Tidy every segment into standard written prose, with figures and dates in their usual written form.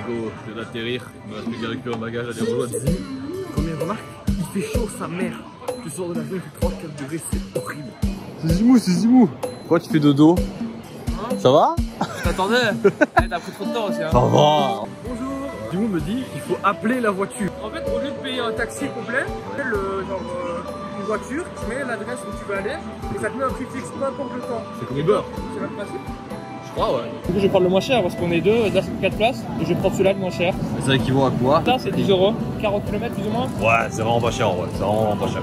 go, je viens d'atterrir, il me reste plus qu'à récupérer un bagage, aller rejoindre Zimou. Première remarque, il fait chaud sa mère. Tu sors de l'avion, il fait 34 degrés, c'est horrible. C'est Zimou, c'est Zimou. Pourquoi tu fais dodo? Ça va? T'attendais? T'as pris trop de temps aussi hein. Ça va. Bonjour. Zimou me dit qu'il faut appeler la voiture. En fait, au lieu de payer un taxi complet, tu fais une voiture, tu mets l'adresse où tu veux aller et ça te met un prix fixe, peu importe le temps. C'est comme Uber. C'est même facile. Je crois, ouais. Du coup, je vais prendre le moins cher parce qu'on est deux, là c'est 4 places et je vais prendre celui-là le moins cher. Et ça équivaut à quoi? Ça, c'est 10 €, 40 km plus ou moins. Ouais, c'est vraiment pas cher en vrai. C'est vraiment pas cher.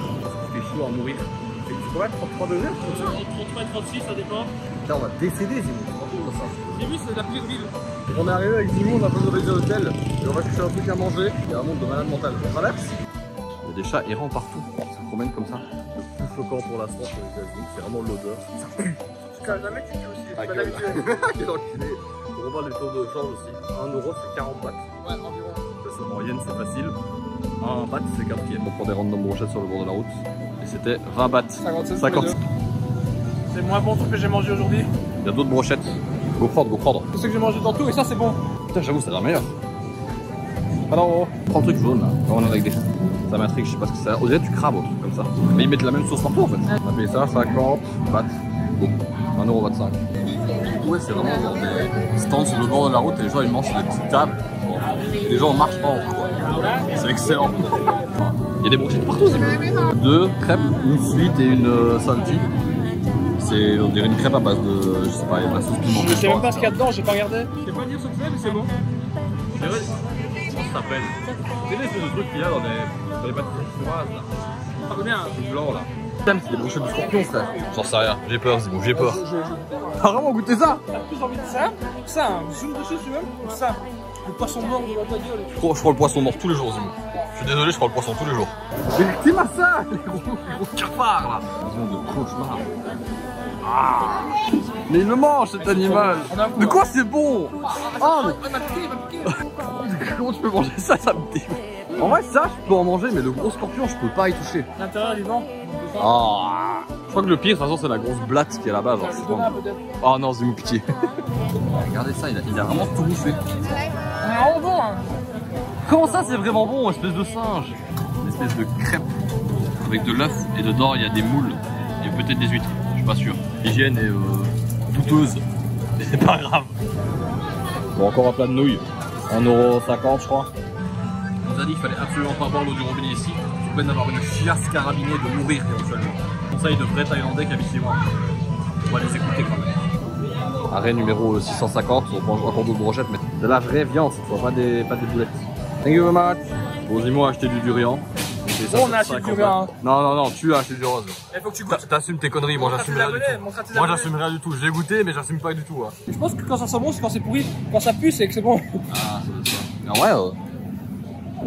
Il fait chaud à mourir. Et tu pourrais 33 degrés comme ça. 33 et 36, ça dépend. Putain, on va décéder, Zimou. Tu te rends compte de ça? J'ai vu, c'est la pire ville. On est arrivé avec Zimou, on a besoin d'aller à l'hôtel. Et on va chercher un truc à manger. Il y a un monde de malade mental. On traverse. Il y a des chats errants partout. Ils se promènent comme ça. Le plus choquant pour l'instant sur les États-Unis, c'est vraiment l'odeur. Ça pue. Tu n'as jamais tué aussi, Ah, pas d'habitude. Quel enculé. On revoit les taux de change aussi. 1 euro c'est 40 bahts. Ouais, environ. C'est en moyenne, c'est facile. 1 baht c'est 4 pieds. On prend des random brochettes sur le bord de la route. Et c'était 20 bahts. 57 50. C'est le moins bon truc que j'ai mangé aujourd'hui. Il y a d'autres brochettes. Go prendre, go prendre. C'est ce que j'ai mangé tantôt et ça c'est bon. Putain, j'avoue, c'est la meilleure. Alors, Prends le truc jaune là. On en a avec des. Ça m'intrigue, je sais pas ce que c'est. On dirait du crabe, un truc comme ça. Mais ils mettent la même sauce partout en fait. On a payé ça 50 bahts. Bon, 1,25 €. Ouais, c'est vraiment genre des stands sur le bord de la route et les gens ils mangent sur des petites tables. Les gens marchent pas en route quoi. C'est excellent. Il y a des brochettes partout, c'est 2 crêpes, une sweet et une salty. C'est, on dirait une crêpe à base de, je sais pas, il y a de la sauce pimentée. je sais même pas ce qu'il y a dedans, j'ai pas regardé. Je sais pas dire ce que c'est, mais c'est bon. C'est vrai, comment ça s'appelle? C'est l'espèce de truc qu'il y a dans les pâtisseries chinoises là. Pas combien? C'est blanc là. Putain, c'est des brochettes de scorpion, frère. J'en sais rien, j'ai peur, Zimou, j'ai peur. T'as vraiment goûté ça? T'as plus envie de ça, un zoom dessus si tu veux, ou ça? Le poisson mort de la gueule. Je prends le poisson mort tous les jours, Zimou. Je suis désolé, je prends le poisson tous les jours. Mais c'est ma ça, les gros cafards là. Vision de cauchemar. Ah. Mais il le mange cet animal. De quoi c'est bon? Ah, mais Il m'a piqué. comment tu peux manger ça? Ça me dégoûte. En vrai, ça, je peux en manger, mais le gros scorpion, je peux pas y toucher. L'intérieur est vivant. Ah. Je crois que le pire, de toute façon, c'est la grosse blatte qui est là-bas. Genre, c'est vraiment... peut-être. Oh non, Zimou, pitié. Regardez ça, il a vraiment tout bouffé. C'est vraiment bon hein. Comment ça, c'est vraiment bon, espèce de singe? Une espèce de crêpe avec de l'œuf et dedans, il y a des moules et peut-être des huîtres. Je suis pas sûr. L'hygiène est douteuse, mais c'est pas grave. Bon, encore un plat de nouilles. 1,50 €, je crois. On nous a dit qu'il fallait absolument pas boire l'eau du robinet ici. Tu peux d'avoir une chiasse carabinée, de mourir éventuellement. Conseil de vrais Thaïlandais qui habitent chez moi. On va les écouter quand même. Arrêt numéro 650, on mange encore d'autres brochettes, mais de la vraie viande cette fois, pas des boulettes. Thank you very much. Bon, Zimou a acheté du durian. On a acheté du durian. Non, tu as acheté du rose. Il faut que tu goûtes. T'assumes tes conneries, moi j'assume rien du tout. Moi j'assume rien du tout, j'ai goûté mais j'assume pas du tout. Hein. Je pense que quand ça sent bon, c'est quand c'est pourri. Quand ça pue, c'est que c'est bon. Ah, c'est ça. En vrai,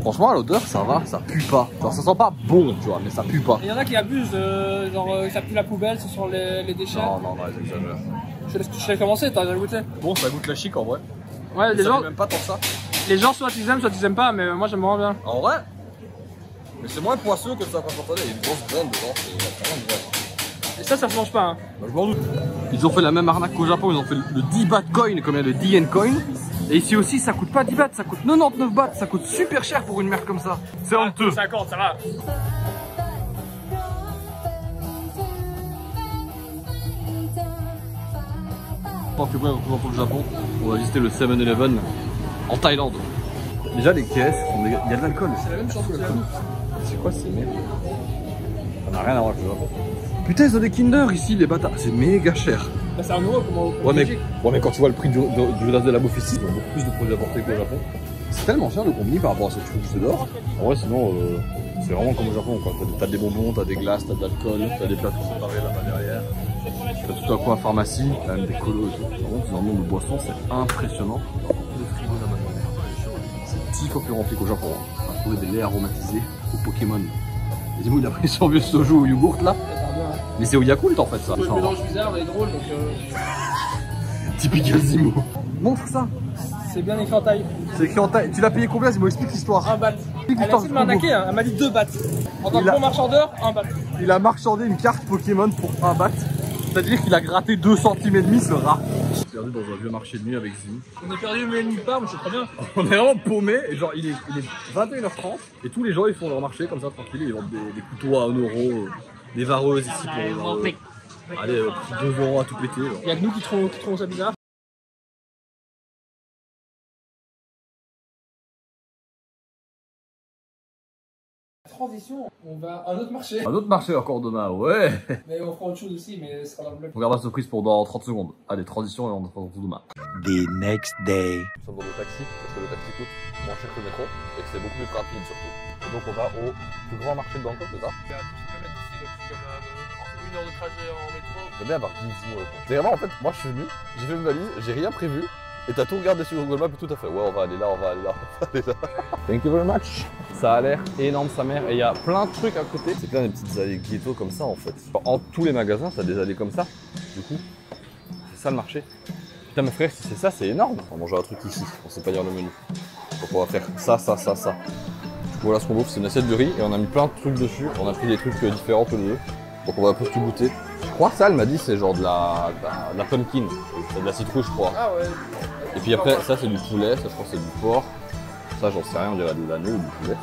franchement, à l'odeur, ça va, ça pue pas. Genre, ça sent pas bon, tu vois, mais ça pue pas. Il y en a qui abusent, genre ça pue la poubelle, ce sont les déchets. Non, ils exagèrent. Je te laisse commencer, t'as déjà goûté. Bon, ça goûte la chic en vrai. Ouais, les gens, même pas tant que ça. les gens soit ils aiment pas, mais moi j'aime vraiment bien. En vrai, mais c'est moins poisseux que ça, quand il y a une grosse graine dedans, c'est vraiment vrai. Et ça se mange pas. Hein. Bah, je m'en doute. Ils ont fait la même arnaque qu'au Japon, ils ont fait le 10 baht coin, comme il y a le 10 yen coin. Et ici aussi, ça coûte pas 10 bahts, ça coûte 99 bahts, ça coûte super cher pour une merde comme ça. C'est honteux. 50, ça va. Tant que moi, pour le Japon, on va visiter le 7-Eleven en Thaïlande. Déjà, les caisses, il y a de l'alcool. C'est la même chose. C'est quoi ces merdes? Ça n'a rien à voir avec le Japon. Putain, ils ont des Kinder ici, les bâtards. C'est méga cher. Bah, c'est un euro comment. Ouais, mais quand tu vois le prix du reste de la bouffe ici, ils ont beaucoup plus de produits importés qu'au Japon. C'est tellement cher le combini par rapport à ce que tu fais dehors. En vrai, sinon, c'est vraiment comme au Japon, quoi. T'as des bonbons, t'as des glaces, t'as de l'alcool, t'as des plateaux séparés là-bas derrière. T'as tout à quoi, pharmacie, quand même des colos et tout. Par contre, dans le monde de boissons, c'est impressionnant. Le frigo là-bas, c'est 10 fois plus rempli qu'au Japon. On va trouver des laits aromatisés au Pokémon. Et dis-moi, il a pris son vieux soju au yogourt là. Mais c'est au Yakult en fait ça. Le mélange bizarre et drôle donc. Typique Zimou. Montre ça. C'est bien écrit en taille. C'est écrit en taille. Tu l'as payé combien Zimou? Explique l'histoire. 1 baht. Elle a essayé de m'arnaquer, hein. Elle m'a dit 2 bahts. En tant que bon marchandeur, 1 baht. Il a marchandé une carte Pokémon pour 1 baht. C'est-à-dire qu'il a gratté 2 centimes et demi ce rat. perdu dans un vieux marché de nuit avec Zim. On est perdu mais nulle part, mais c'est très bien. On est vraiment paumé, et genre il est 21h30 et tous les gens ils font leur marché comme ça tranquille, ils vendent des couteaux à 1 euro, des vareuses ici pour allez, 2 euros à tout péter. Il y a que nous qui trouvons ça bizarre. Transition, on va à un autre marché. Un autre marché encore demain, ouais. Mais on fera autre chose aussi, mais ce sera dans le bloc. On regarde la surprise pour dans 30 secondes. Allez, transition et on se retrouve demain. The next day. Nous sommes dans le taxi parce que le taxi coûte moins cher que le métro et que c'est beaucoup plus rapide surtout. Et donc on va au plus grand marché de Bangkok, c'est ça? Il y a 12 km d'ici, donc c'est comme 1 heure de trajet en métro. J'aime bien avoir 10 mots. C'est vraiment en fait, moi je suis venu, j'ai fait une valise, j'ai rien prévu. Et t'as tout regardé sur Google Maps et tout à fait. Ouais, on va aller là, on va aller là, on va aller là. Thank you very much. Ça a l'air énorme sa mère et il y a plein de trucs à côté. C'est plein de petites allées ghetto comme ça en fait. En tous les magasins, t'as des allées comme ça. Du coup, c'est ça le marché. Putain, mes frères, si c'est ça, c'est énorme. On va manger un truc ici, on sait pas lire le menu. Donc on va faire ça, ça, ça, ça. Du coup, voilà ce qu'on bouffe, c'est une assiette de riz et on a mis plein de trucs dessus. On a pris des trucs différents tous les deux. Donc on va un peu tout goûter. Je crois que ça, elle m'a dit, c'est genre de la pumpkin. C'est de la citrouille, je crois. Ah ouais. Et puis après, ça c'est du poulet, ça je crois que c'est du porc. Ça j'en sais rien, on dirait de l'agneau ou du poulet.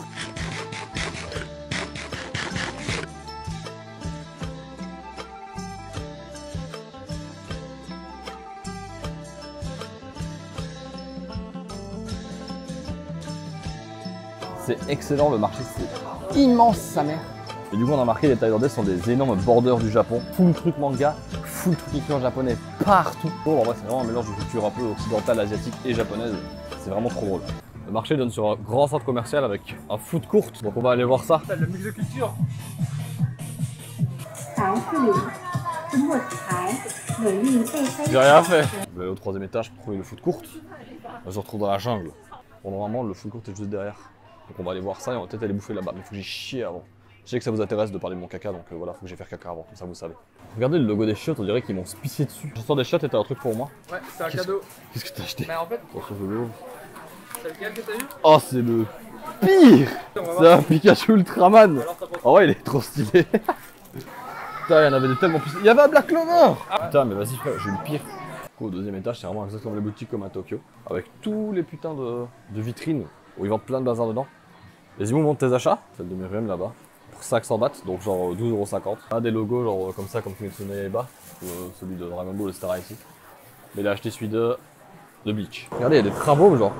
C'est excellent, le marché c'est immense sa mère. Et du coup on a remarqué les Thaïlandais sont des énormes bordeurs du Japon. Full truc manga, full truc écrit en japonais partout. Bon, en vrai c'est vraiment un mélange de culture un peu occidentale, asiatique et japonaise. C'est vraiment trop drôle. Le marché donne sur un grand centre commercial avec un food court, donc on va aller voir ça. Le mix de culture. J'ai rien fait. Je vais aller au 3e étage pour trouver le food court. On se retrouve dans la jungle. Bon, normalement le food court est juste derrière. Donc on va aller voir ça et on va peut-être aller bouffer là-bas. Mais il faut que j'y chie avant. Je sais que ça vous intéresse de parler de mon caca, donc voilà, faut que j'aille faire caca avant, comme ça vous savez. Regardez le logo des chiottes, on dirait qu'ils m'ont pissé dessus. Je sors des chiottes et t'as un truc pour moi. Ouais, c'est un cadeau. Qu'est-ce que t'as acheté? Mais en fait, Attention, je l'ouvre. c'est lequel que t'as eu? Oh, c'est le pire! C'est un Pikachu Ultraman! Oh ouais, il est trop stylé! Putain, il y en avait des tellement puissants. Il y avait un Black Clover! Putain, mais vas-y, frère, j'ai eu le pire. Au 2e étage, c'est vraiment exactement les boutiques comme à Tokyo. Avec tous les putains de vitrines où ils vendent plein de bazar dedans. Vas-y, montre tes achats. Celle de Myriam là-bas. Pour 500 bahts, donc genre 12,50 €. Ah, des logos genre comme ça, comme Kimetsu no Yaiba. Celui de Dragon Ball, etc. ici. Mais il a acheté celui de Bleach. Regardez, il y a des travaux genre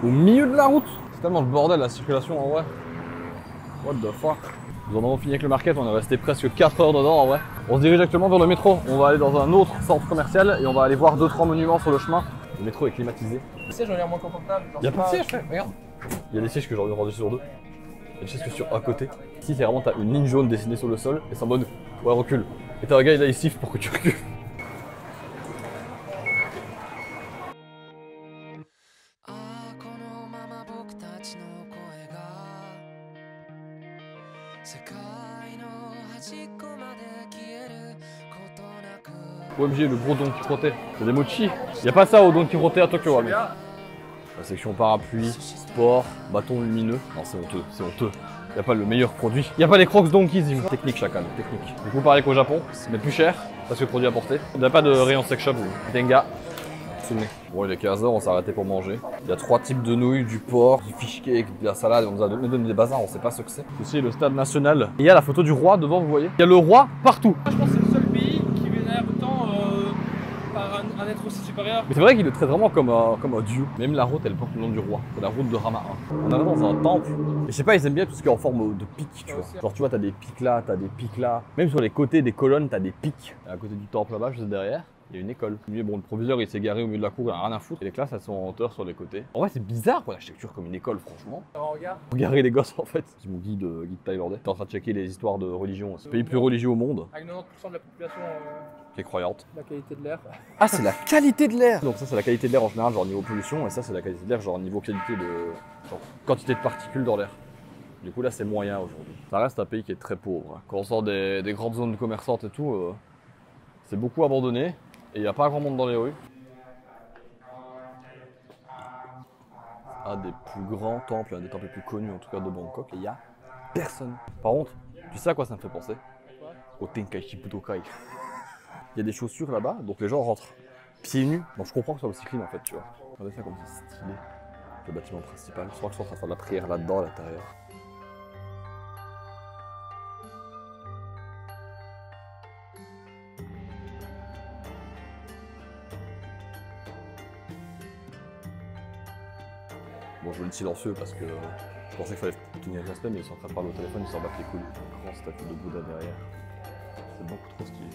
au milieu de la route. C'est tellement le bordel la circulation en vrai. What the fuck. Nous en avons fini avec le market, on est resté presque 4 heures dedans en vrai. On se dirige actuellement vers le métro. On va aller dans un autre centre commercial et on va aller voir 2-3 monuments sur le chemin. Le métro est climatisé. Le siège, on l'air moins confortable. Il y a pas de siège, frère, regarde. Il y a des sièges que j'aurais rendu sur 2. Il y a des sièges que sur à côté. Ici, c'est vraiment, t'as une ligne jaune dessinée sur le sol et c'est en mode ouais, recule. Et t'as un gars là, il siffle pour que tu recules. OMG, le gros Don Quijote. C'est des mochis. Y a pas ça au Don Quijote à Tokyo, ouais, mec. La section parapluie, sport, bâton lumineux. Non, c'est honteux, c'est honteux. Y a pas le meilleur produit. Y a pas les Crocs Donkeys. Technique chacun, technique. Du coup, pareil qu'au Japon, mais plus cher parce que le produit à porter. Il n'y a pas de rayon sex shop ou Tenga. Souvenez. Bon, il est 15 h, on s'est arrêté pour manger. Il y a 3 types de nouilles, du porc, du fish cake, de la salade. On nous a donné des bazars, on sait pas ce que c'est. Ici, le stade national. Et il y a la photo du roi devant, vous voyez. Il y a le roi partout. Je pense que c'est le seul pays qui vénère autant par un être aussi supérieur. Mais c'est vrai qu'il le traite vraiment comme un dieu. Même la route, elle porte le nom du roi. C'est la route de Rama 1. On arrive dans un temple. Et je sais pas, ils aiment bien tout ce qui est en forme de pic, tu vois. Genre, tu vois, t'as des pics là, t'as des pics là. Même sur les côtés des colonnes, t'as des pics. Et à côté du temple là-bas, juste derrière, il y a une école. Mais bon, le proviseur, il s'est garé au milieu de la cour, il a rien à foutre. Et les classes, elles sont en hauteur sur les côtés. En vrai, c'est bizarre, quoi, l'architecture comme une école, franchement. Regarde. Regardez les gosses, en fait. C'est mon guide thaïlandais. T'es en train de checker les histoires de religion. C'est le pays le plus religieux au monde. Avec 90% de la population qui est croyante. La qualité de l'air. Ah, c'est la qualité de l'air. Donc ça, c'est la qualité de l'air en général, genre niveau pollution. Et ça, c'est la qualité de l'air, genre niveau qualité de... genre quantité de particules dans l'air. Du coup, là, c'est moyen aujourd'hui. Ça reste un pays qui est très pauvre. Quand on sort des grandes zones commerçantes et tout, c'est beaucoup abandonné. Et il n'y a pas grand monde dans les rues. Un des plus grands temples, un des temples les plus connus en tout cas de Bangkok, et il n'y a personne. Par contre, tu sais à quoi ça me fait penser? Au Tenkaichi Budokai. Il y a des chaussures là-bas, donc les gens rentrent pieds nus. Donc je comprends que ce soit aussi clean en fait, tu vois. Regardez ça comme c'est stylé. Le bâtiment principal. Je crois que je suis en train de faire de la prière là-dedans à l'intérieur. Bon, je veux le silencieux parce que je pensais qu'il fallait tenir le respect, mais ils sont en train de parler au téléphone, ils s'en battent les couilles. Grand statue de Bouddha derrière. C'est beaucoup trop stylé.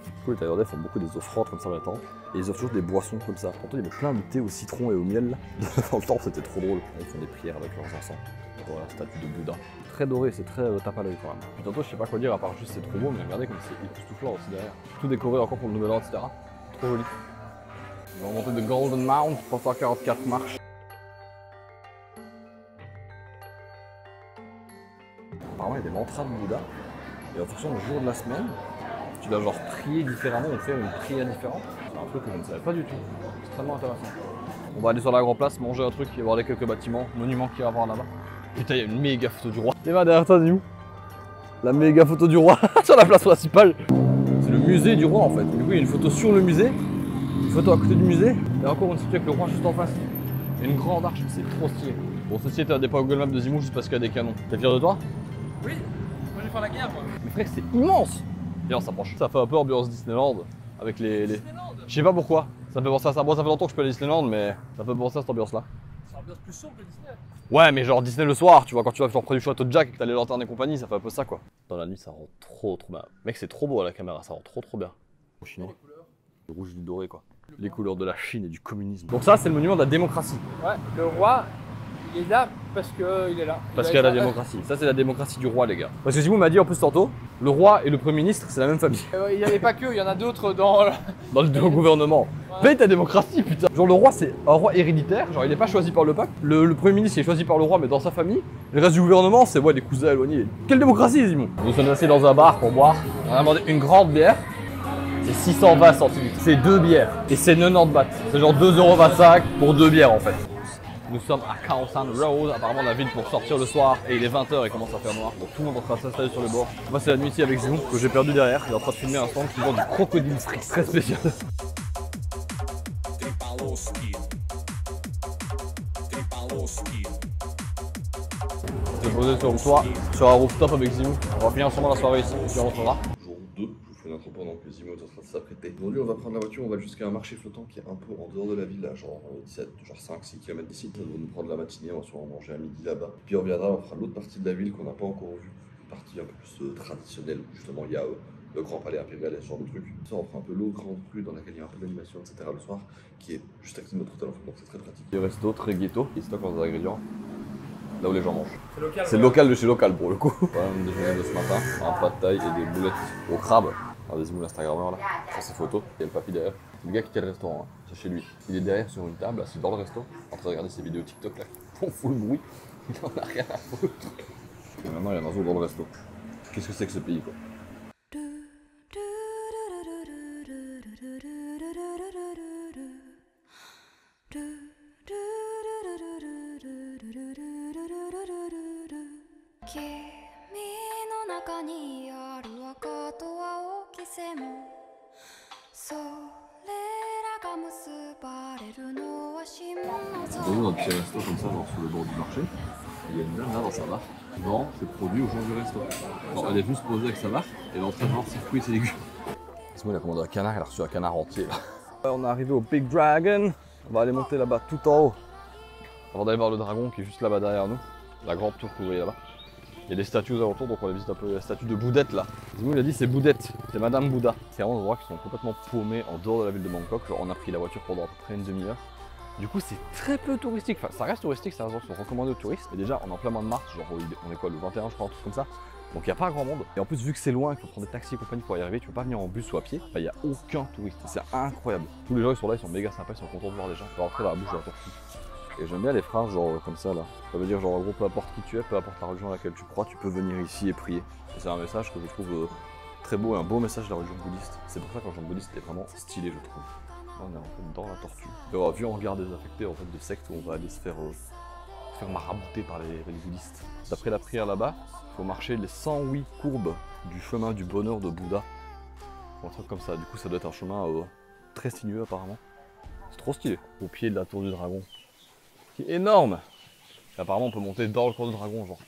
Du coup, les Thaïlandais font beaucoup des offrandes comme ça dans les temples. Et ils offrent toujours des boissons comme ça. Tantôt, il y avait plein de thé au citron et au miel. Dans le temple, c'était trop drôle. Ils font des prières avec leurs encens. Pour la statue de Bouddha. Très doré, c'est très tape à l'œil quand même. Puis tantôt, je sais pas quoi dire à part juste c'est trop beau, mais regardez comme c'est époustouflant aussi derrière. Tout décoré encore pour le nouvel an, etc. Trop joli. On va monter de Golden Mount pour faire 44 marches. Apparemment, il y a des mantras de Bouddha. Et en fonction du jour de la semaine, tu vas genre prier différemment ou faire une prière différente. C'est un truc que je ne savais pas du tout. C'est extrêmement intéressant. On va aller sur la grande place, manger un truc et voir les quelques bâtiments, monuments qu'il y a à voir là-bas. Putain, il y a une méga photo du roi. Et va derrière toi, dis où? La méga photo du roi sur la place principale. C'est le musée du roi en fait. Du coup, il y a une photo sur le musée, une photo à côté du musée, et encore une photo avec le roi juste en face. Et une grande arche, c'est trop stylé. Bon, ceci était un dépôt Google Maps de Zimou juste parce qu'il y a des canons. T'es fier de toi? Oui, moi je vais faire la guerre moi. Mais frère, c'est immense! Et on s'approche. Ça fait un peu ambiance Disneyland avec les... Je sais pas pourquoi. Ça me fait penser à ça. Bon, ça fait longtemps que je peux aller à Disneyland, mais ça me fait penser à cette ambiance-là. C'est une ambiance plus sombre que Disney. Ouais, mais genre Disney le soir, tu vois, quand tu vas faire près du château de Jack et que t'as les lanternes et compagnie, ça fait un peu ça quoi. Dans la nuit, ça rend trop bien. Mec, c'est trop beau à la caméra, ça rend trop bien. Au chinois. Le rouge et du doré quoi. Les couleurs de la Chine et du communisme. Donc ça, c'est le monument de la démocratie. Ouais, le roi, il est là parce qu'il est là. Parce qu'il y a la démocratie. Ça, c'est la démocratie du roi, les gars. Parce que Zimou m'a dit en plus tantôt, le roi et le premier ministre, c'est la même famille. Il n'y avait pas que, il y en a d'autres dans le gouvernement. Paye ta démocratie, putain. Genre, le roi, c'est un roi héréditaire. Genre, il n'est pas choisi par le peuple. Le premier ministre, il est choisi par le roi, mais dans sa famille. Le reste du gouvernement, c'est ouais, des cousins éloignés. Quelle démocratie, Zimou? Nous sommes assis dans un bar pour boire. On a demandé une grande bière. C'est 620 centilitres. C'est 2 bières. Et c'est 90 bahts. C'est genre 2,25 € pour 2 bières en fait. Nous sommes à Khao San Road, apparemment la ville pour sortir le soir. Et il est 20 h et commence à faire noir. Donc tout le monde est en train de s'installer sur le bord. Moi c'est la nuit ici avec Zimou que j'ai perdu derrière. Il est en train de filmer un stand qui vend du crocodile frit. Très spécial. Je vais poser sur le toit, sur un rooftop avec Zimou. On va finir ensemble la soirée ici, puis on rentrera. Jour 2, je vous fais l'intro pendant que Zimou est en train de s'apprêter. Aujourd'hui, on va prendre la voiture, on va jusqu'à un marché flottant qui est un peu en dehors de la ville, là, genre 5-6 km d'ici. Ça doit nous prendre la matinée, on va sûrement manger à midi là-bas. Puis on reviendra, on fera l'autre partie de la ville qu'on n'a pas encore vue. Une partie un peu plus traditionnelle, où justement il y a le Grand Palais Impérial et ce genre de trucs. Ça, on fera un peu l'autre grande rue dans laquelle il y a un peu d'animation, etc. le soir, qui est juste à côté de notre hôtel, donc c'est très pratique. Il reste d'autres ghetto, qui stockent leurs ingrédients. Là où les gens mangent. C'est local de chez local pour le coup. Voilà, on déjeuner de ce matin, un pad thaï et des boulettes au crabe. Regardez Zimou l'instagrammeur là, sur ses photos. Il y a le papy derrière. C'est le gars qui tient le restaurant, hein. C'est chez lui. Il est derrière sur une table, assis dans le resto, en train de regarder ses vidéos TikTok là, qui font full bruit. Il en a rien à foutre. Et maintenant il y a un oiseau dans le resto. Qu'est-ce que c'est que ce pays quoi? Dans notre petit resto comme ça, genre sur le bord du marché, il y a une dame là dans sa barque qui vend ses produits aux gens du resto. Alors, elle est venue se poser avec sa barque et elle est en train de vendre ses fruits et ses légumes. Moi il a commandé un canard, il a reçu un canard entier là. On est arrivé au Big Dragon, on va aller monter là-bas tout en haut. Avant d'aller voir le dragon qui est juste là-bas derrière nous, la grande tour que vous voyez là-bas. Il y a des statues aux alentours, donc on va visiter un peu la statue de Boudette là. Zimou il a dit c'est Boudette, c'est Madame Bouddha. C'est vraiment des endroits qui sont complètement paumés en dehors de la ville de Bangkok. Genre on a pris la voiture pendant à peu près une demi-heure. Du coup c'est très peu touristique, enfin ça reste touristique, c'est un endroit qui sont recommandés aux touristes. Mais déjà on est en plein mois de mars, genre on est quoi le 21 je crois, un truc comme ça. Donc il n'y a pas grand monde. Et en plus vu que c'est loin, qu'il faut prendre des taxis et compagnie pour y arriver, tu peux pas venir en bus ou à pied. Enfin il n'y a aucun touriste, c'est incroyable. Tous les gens qui sont là, ils sont méga sympas, ils sont contents de voir les gens. On va rentrer dans la bouche de la tortue. Et j'aime bien les phrases genre comme ça là. Ça veut dire genre en gros peu importe qui tu es, peu importe la religion à laquelle tu crois, tu peux venir ici et prier. Et c'est un message que je trouve très beau et un beau message de la religion bouddhiste. C'est pour ça que la religion bouddhiste est vraiment stylée je trouve. Là, on est en fait dans la tortue. Et on a vu en regard désaffecté en fait de secte où on va aller se faire marabouter par les bouddhistes. D'après la prière là-bas, il faut marcher les 108 courbes du chemin du bonheur de Bouddha. Un truc comme ça, du coup ça doit être un chemin très sinueux apparemment. C'est trop stylé. Au pied de la tour du dragon, qui est énorme. Et apparemment on peut monter dans le cours du dragon genre.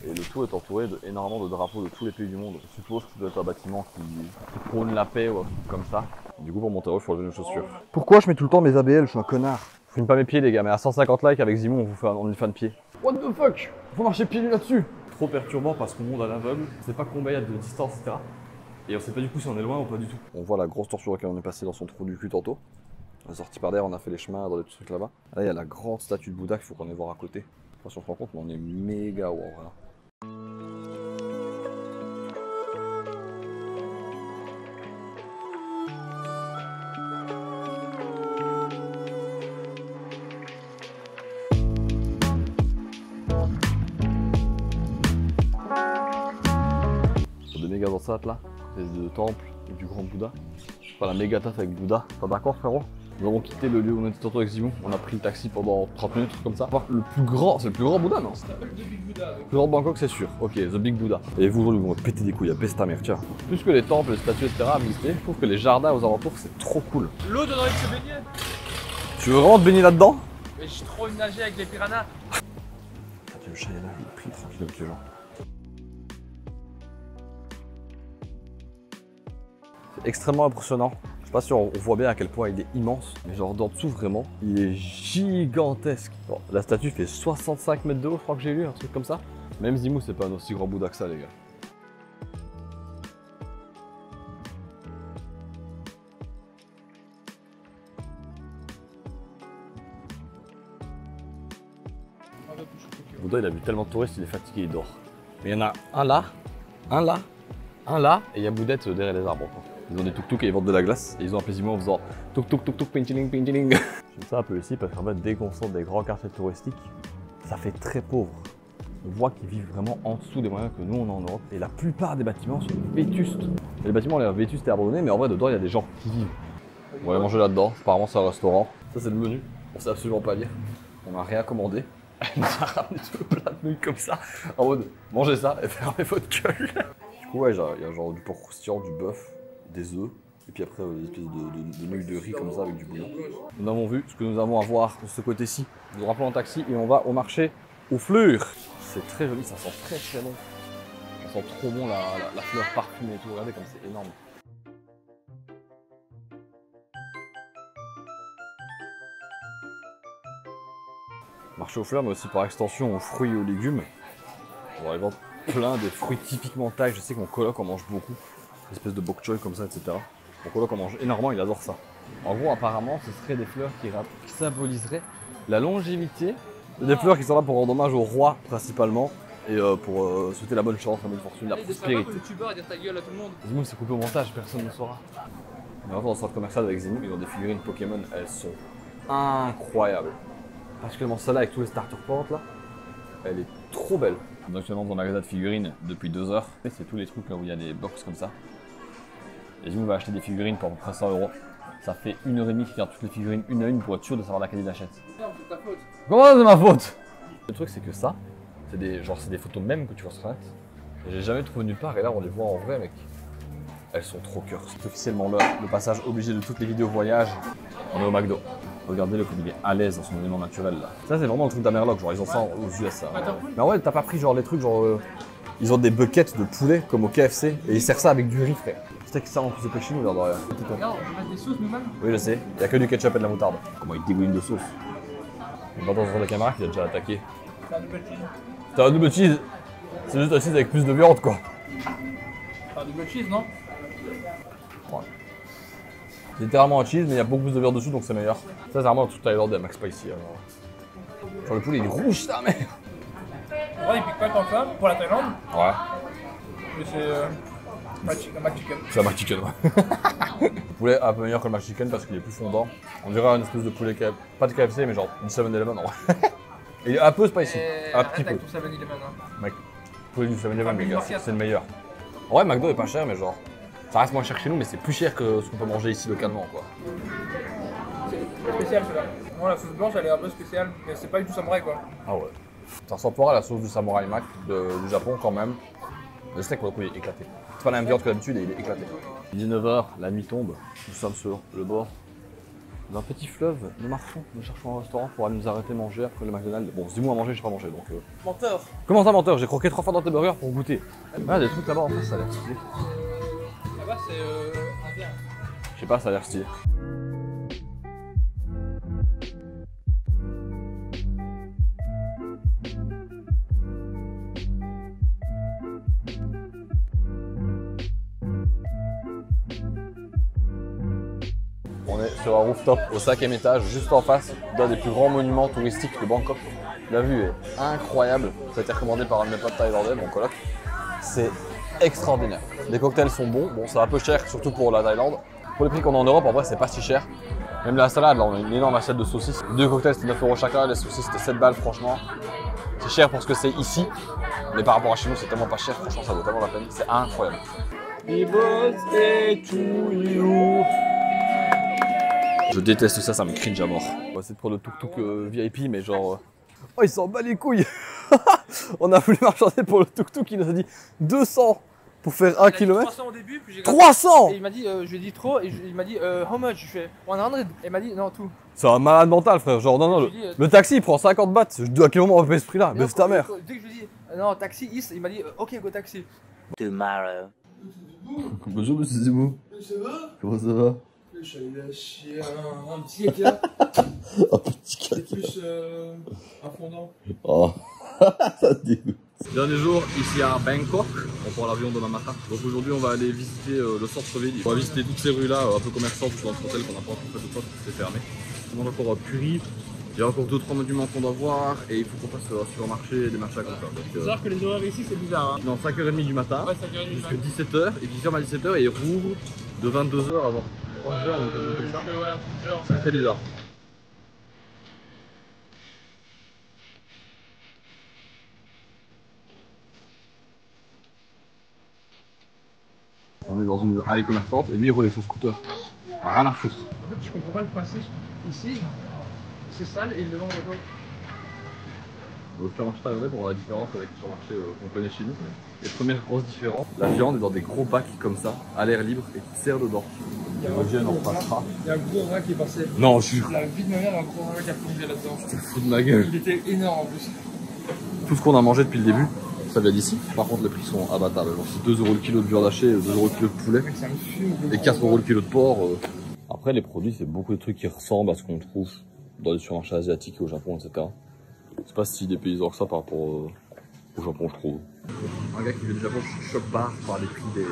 Et le tout est entouré d'énormément de drapeaux de tous les pays du monde. Je suppose que ça doit être un bâtiment qui prône la paix ou un truc comme ça. Du coup pour monter haut il faut enlever nos chaussures. Pourquoi je mets tout le temps mes ABL? Je suis un connard. Je filme pas mes pieds les gars, mais à 150 likes avec Zimou on vous fait un fan pied. What the fuck? Faut marcher pieds nus là-dessus. Trop perturbant parce qu'on monte à l'aveugle, on sait pas combien il y a de distance, etc. Et on sait pas du coup si on est loin ou pas du tout. On voit la grosse tortue laquelle on est passé dans son trou du cul tantôt. On est sorti par derrière, on a fait les chemins dans les petits trucs là-bas. Là il y a la grande statue de Bouddha qu'il faut qu'on aille voir à côté. Je sais pas si on se rend compte mais on est méga haut en vrai. Méga enceinte là, des deux temples et du grand Bouddha. Enfin la méga taf avec Bouddha. T'es d'accord frérot? Nous avons quitté le lieu où on était tantôt avec Zimou. On a pris le taxi pendant 30 minutes, comme ça. Le plus grand, c'est le plus grand Bouddha non? Ça s'appelle The Big Buddha. Le plus grand de Bangkok c'est sûr. Ok, The Big Buddha. Et vous aujourd'hui vous me péter des couilles, à baisse ta mère, tiens. Plus que les temples, les statues, etc. à visiter, je trouve que les jardins aux alentours c'est trop cool. L'eau donnerait de se baigner. Tu veux vraiment te baigner là-dedans? Mais j'ai trop nagé avec les piranhas. Le chat est là, il est pris tranquille avec les gens. Extrêmement impressionnant. Je sais pas si on voit bien à quel point il est immense, mais genre d'en dessous vraiment, il est gigantesque. Bon, la statue fait 65 mètres de haut, je crois que j'ai lu, un truc comme ça. Même Zimou, c'est pas un aussi grand Bouddha que ça, les gars. Bouddha, il a vu tellement de touristes, il est fatigué, il dort. Mais il y en a un là, un là, un là, et il y a Boudette derrière les arbres. Ils ont des tuk-tuk et ils vendent de la glace. Et ils ont appelé Zimou en faisant tuk-tuk, pinchiling, pinchiling. J'aime ça un peu ici parce qu'en fait, dès qu'on sort des grands quartiers touristiques, ça fait très pauvre. On voit qu'ils vivent vraiment en dessous des moyens que nous on a en Europe. Et la plupart des bâtiments sont vétustes. Et les bâtiments ont l'air vétustes et abandonnés, mais en vrai, dedans, il y a des gens qui vivent. On va aller manger là-dedans. Apparemment, c'est un restaurant. Ça, c'est le menu. On sait absolument pas lire. On n'a rien commandé. Elle nous a ramené tout le plat de nouilles comme ça. En mode, mangez ça et fermez votre gueule. Du coup, ouais, il y a genre du porc croustillant, du bœuf, des œufs, et puis après des espèces de nouilles de riz comme ça avec du bouillon. Nous avons vu ce que nous avons à voir de ce côté-ci. Nous rappelons en taxi et on va au marché aux fleurs. C'est très joli, ça sent très très bon. Ça sent trop bon la fleur parfumée et tout. Regardez comme c'est énorme. Marché aux fleurs, mais aussi par extension aux fruits et aux légumes. On va y vendre plein des fruits typiquement thaï. Je sais que mon coloc en mange beaucoup. Une espèce de bok choy comme ça, etc. Mon coloc en mange énormément, il adore ça. En gros, apparemment, ce seraient des fleurs qui symboliseraient la longévité. Des fleurs qui sont là pour rendre hommage au roi, principalement. Et pour souhaiter la bonne chance, la bonne fortune, la prospérité. Zimou s'est coupé au montage, personne ne le saura. On va dans le centre commercial avec Zimou, ils ont des figurines Pokémon, elles sont incroyables. Particulièrement celle-là avec tous les starter pants là, elle est trop belle. On est actuellement dans un magasin de figurines depuis 2 heures. C'est tous les trucs là où il y a des box comme ça. Et Zimou va acheter des figurines pour 1300 €. Ça fait 1h30 qu'il regarde toutes les figurines une à une pour être sûr de savoir laquelle il achète. Non, c'est ta faute. Comment c'est ma faute? Le truc c'est que ça, c'est des photos même que tu vois sur internet. J'ai jamais trouvé nulle part et là on les voit en vrai mec. Elles sont trop cœur. C'est officiellement là, le passage obligé de toutes les vidéos voyage. On est au McDo. Regardez-le comme il est à l'aise dans son élément naturel là. Ça c'est vraiment le truc d'Amerloc, genre ils ont ça aux US ça. Mais en vrai t'as pas pris genre les trucs genre ils ont des buckets de poulet comme au KFC et ils servent ça avec du riz frère. C'est que ça en plus c'est chez nous là derrière. Regarde, on met des sauces nous-mêmes. Oui je sais, il y a que du ketchup et de la moutarde. Comment il dégouline de sauce. On va dans la caméra qui a déjà attaqué. C'est un double cheese. C'est un double cheese. C'est juste un cheese avec plus de viande quoi. C'est un double cheese non? Ouais. C'est littéralement un cheese mais il y a beaucoup plus de viande dessus donc c'est meilleur. Ça c'est vraiment un truc thaïlandais Max Spicy alors. Genre le poulet il est rouge ça mais. En vrai il pique pas tant que ça pour la Thaïlande. Ouais. Mais c'est un McChicken. C'est un McChicken ouais. Le poulet un peu meilleur que le McChicken parce qu'il est plus fondant. On dirait une espèce de poulet pas de KFC mais genre une 7-Eleven en vrai. Il est un peu spicy, un petit peu. Tout 7-Eleven hein. Mec, poulet du 7-Eleven les gars, c'est le meilleur. En vrai McDo est pas cher mais genre. Ça reste moins cher chez nous, mais c'est plus cher que ce qu'on peut manger ici localement, quoi. C'est spécial celui-là. Moi, la sauce blanche, elle est un peu spéciale, mais c'est pas du tout samouraï, quoi. Ah ouais. Ça ressemble pas à la sauce du samouraï mac du Japon, quand même. Le steak, pour le coup, il est éclaté. pas la même viande que d'habitude et il est éclaté. 19h, la nuit tombe, nous sommes sur le bord d'un petit fleuve, nous marchons, nous cherchons un restaurant pour aller nous arrêter manger après le McDonald's. Bon, dis-moi à manger, j'ai pas mangé donc. Menteur. Comment ça menteur? J'ai croqué 3 fois dans tes burgers pour goûter. Ah, des trucs là-bas en face, ça a l'air stylé. Là-bas, c'est indien. Je sais pas, ça a l'air stylé. On est sur un rooftop au 5e étage, juste en face d'un des plus grands monuments touristiques de Bangkok. La vue est incroyable. Ça a été recommandé par un de mes potes thaïlandais, mon coloc. C'est extraordinaire. Les cocktails sont bons. Bon, c'est un peu cher, surtout pour la Thaïlande. Pour les prix qu'on a en Europe, en vrai, c'est pas si cher. Même la salade, là, on a une énorme assiette de saucisses. 2 cocktails, c'était 9 € chacun. Les saucisses, c'était 7 balles, franchement. C'est cher pour ce que c'est ici. Mais par rapport à chez nous, c'est tellement pas cher. Franchement, ça vaut tellement la peine. C'est incroyable. Happy birthday to you. Je déteste ça, ça me cringe à mort. On va essayer de prendre le tuk-tuk VIP, mais genre... Oh, il s'en bat les couilles. On a voulu marchander pour le tuk-tuk, il nous a dit 200 pour faire 1 km. 300 au début, puis j'ai 300. Et il m'a dit, je lui ai dit trop, et il m'a dit, how much? Je fais 100. Et il m'a dit, non, tout. C'est un malade mental, frère. Genre, non, non, le taxi il prend 50 bahts. Je dis à quel moment on va payer ce prix-là? Mais c'est ta mère. Dès que je lui ai dit, non, taxi, il m'a dit, ok, go taxi. Tomorrow. Bonjour, monsieur Zemmour. Ça va? Comment ça va? Je suis allé lâcher un petit caca. Un petit caca. Plus un fondant. Oh, ça dégoûte. Dernier jour ici à Bangkok, on prend l'avion de Mamata. Donc aujourd'hui on va aller visiter le centre-ville. On va visiter toutes ces rues là, un peu commerçantes dans notre hôtel qu'on n'a pas encore fait de fois parce que c'est fermé. On a encore Puri, il y a encore 2-3 monuments qu'on doit voir et il faut qu'on passe au supermarché, des marchés à comme ça. Il faut savoir que les horaires ici c'est bizarre. Hein. Non, 5h30 du matin, Ouais, 5h30 du matin. jusqu'à 17h et puis ferme à 17h et il rouvre de 22h avant 3h ou quelque chose comme ça. C'est très bizarre. On est dans une allée commerçante et lui il roule son scooter. Rien à foutre. En fait, je comprends pas le principe. Ici, c'est sale et ils le vendent à quoi? Au supermarché thaïlandais, pour voir la différence avec le supermarché qu'on connaît chez nous. Et première grosse différence, la viande est dans des gros bacs comme ça, à l'air libre et qui sert dedans. On repassera. Il y a un gros rat qui est passé. Non, je jure. La vie de ma mère, un gros rat qui a plongé là-dedans. Je te fous de ma gueule. Il était énorme en plus. Tout ce qu'on a mangé depuis le début, ça vient d'ici. Par contre, les prix sont abattables. Genre, c'est 2 € le kilo de viande hachée, 2 € le kilo de poulet Ça me fume. et 4 € le kilo de porc. Après, les produits, c'est beaucoup de trucs qui ressemblent à ce qu'on trouve dans les supermarchés asiatiques au Japon, etc. C'est pas si dépaysant que ça par rapport au Japon, je trouve. Un gars qui vient du Japon se choque pas par les prix des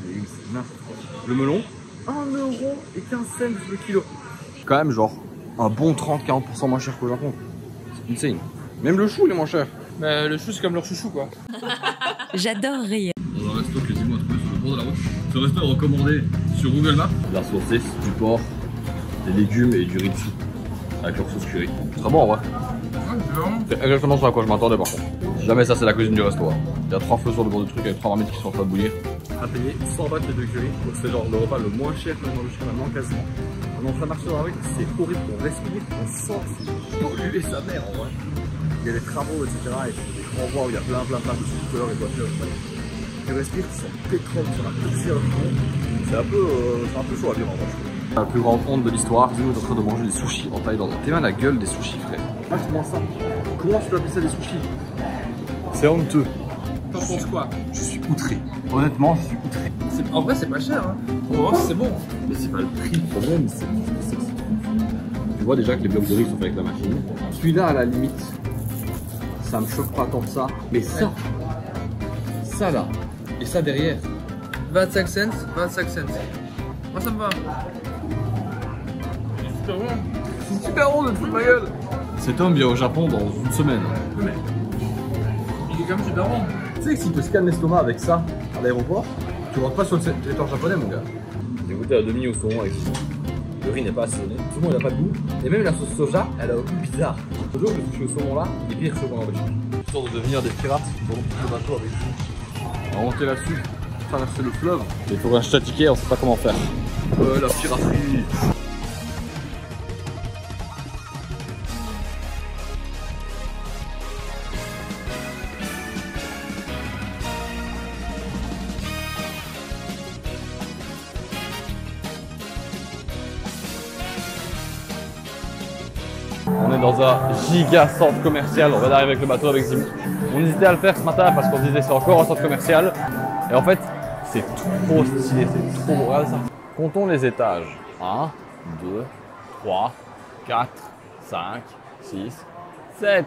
légumes, c'est n'importe quoi. Le melon, 1,15 € le kilo. Quand même, genre, un bon 30-40% moins cher qu'au Japon. C'est insane. Même le chou, il est moins cher. Mais le chou, c'est comme leur chouchou quoi. J'adore rire. Dans un resto que Zimo a trouvé sur le bord de la route. Ce resto est recommandé sur Google Maps. La saucisse, du porc, des légumes et du riz dessous. Avec leur sauce curry. Très bon en vrai. C'est exactement ce à quoi je m'attendais par contre. Jamais ça c'est la cuisine du resto. Il y a 3 feux sur le bord du truc avec 3 marmites qui sont en train de bouillir. À payer 100 bahts les 2 curry. Donc c'est genre le repas le moins cher que j'ai mangé finalement quasiment. On est en train de marcher dans la rue, c'est horrible, on respire, on sent, c'est pollué sa mère en vrai. Il y a des travaux etc. Et des grands voies où il y a plein de scooters et voitures. Tu respires, tu sens le pétrole sur la poussière du fond. C'est un peu chaud à vivre en vrai je trouve. La plus grande honte de l'histoire, Zimo est en train de manger des sushis en Thaïlande. T'es bien la gueule des sushis frère. Ah tu manges ça. Comment tu peux appeler ça des sushis? C'est honteux. T'en penses quoi? Je suis outré. Honnêtement, je suis outré. En vrai, c'est pas cher. Hein. Oh, c'est bon. Mais c'est pas le prix le problème, c'est tu vois déjà que les blocs de riz sont faits avec la machine. Celui-là à la limite, ça me choque pas tant que ça. Mais ça, ça là, et ça derrière. 25 cents, 25 cents. Moi, ça me va. C'est super bon. C'est super bon de te foutre de ma gueule. Cet homme vient au Japon dans une semaine. Il est quand même super bon. Tu sais que s'il te scanne l'estomac avec ça à l'aéroport, tu rentres pas sur le territoire japonais mon gars. J'ai goûté à demi au saumon avec ça. Le riz n'est pas assaisonné, le saumon il n'a pas de goût, et même la sauce soja, elle a un goût bizarre. Toujours le sushi au saumon là, il est pire que ce qu'on a en Belgique. Histoire de devenir des pirates dans le bateau avec vous. On va monter là-dessus, traverser le fleuve. Il faut acheter un ticket, on sait pas comment faire. La piraterie. dans un giga centre commercial. On va d'arriver avec le bateau avec Zimou. On hésitait à le faire ce matin parce qu'on se disait c'est encore un centre commercial. Et en fait, c'est trop stylé, c'est trop beau. Regarde ça. Comptons les étages. 1, 2, 3, 4, 5, 6, 7.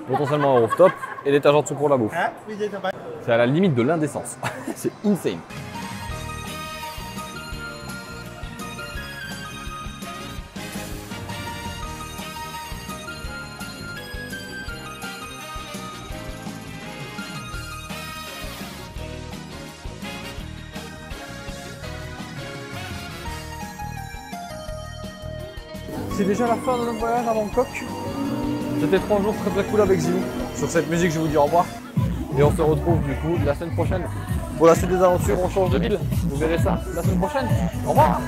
Potentiellement un rooftop et l'étage en dessous pour la bouffe. C'est à la limite de l'indécence. C'est insane. C'est déjà la fin de notre voyage à Bangkok. C'était 3 jours très cool avec Zimou. Sur cette musique, je vous dis au revoir. Et on se retrouve du coup la semaine prochaine. Pour la suite des aventures, on change de ville. Vous verrez ça la semaine prochaine. Au revoir.